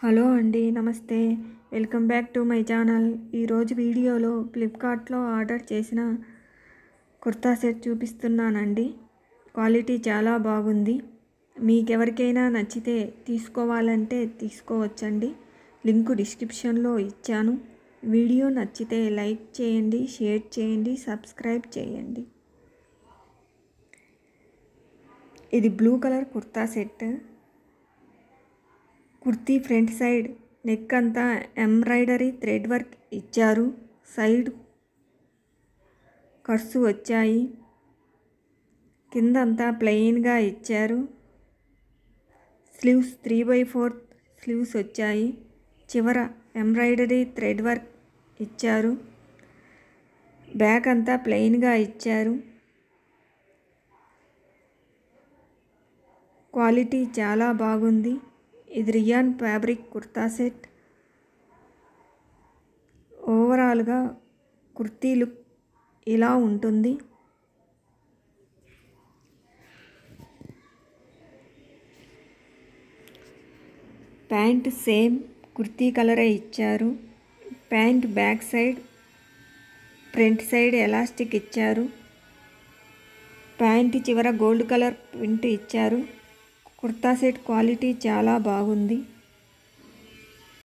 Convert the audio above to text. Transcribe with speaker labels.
Speaker 1: Hello అండి, నమస్తే. Welcome back to my channel. ఈరోజు వీడియోలో ఫ్లిప్కార్ట్లో ఆర్డర్ చేసిన కుర్తా సెట్ చూపిస్తున్నానండి. క్వాలిటీ చాలా బాగుంది. మీకెవరికైనా నచ్చితే తీసుకోవాలంటే తీసుకోవచ్చండి. లింకు డిస్క్రిప్షన్లో ఇచ్చాను. వీడియో నచ్చితే లైక్ చేయండి, షేర్ చేయండి, సబ్స్క్రైబ్ చేయండి. ఇది blue colour kurta set. Kurti front side neck అంతా ఎంబ్రాయిడరీ థ్రెడ్ వర్క్ ఇచ్చారు. సైడ్ కట్స్ వచ్చాయి. కిందంతా ప్లెయిన్గా ఇచ్చారు. స్లీవ్స్ 3/4 స్లీవ్స్ వచ్చాయి. చివర ఎంబ్రాయిడరీ థ్రెడ్ వర్క్ ఇచ్చారు. బ్యాక్ అంతా ప్లెయిన్గా ఇచ్చారు. క్వాలిటీ చాలా బాగుంది. ఇది రియాన్ ఫ్యాబ్రిక్ కుర్తా సెట్. ఓవరాల్గా కుర్తీ లుక్ ఇలా ఉంటుంది. ప్యాంట్ సేమ్ కుర్తీ కలరే ఇచ్చారు. Pant back side front side elastic ఇచ్చారు. ప్యాంట్ చివర గోల్డ్ కలర్ ప్రింట్ ఇచ్చారు. కుర్తా సెట్ క్వాలిటీ చాలా బాగుంది.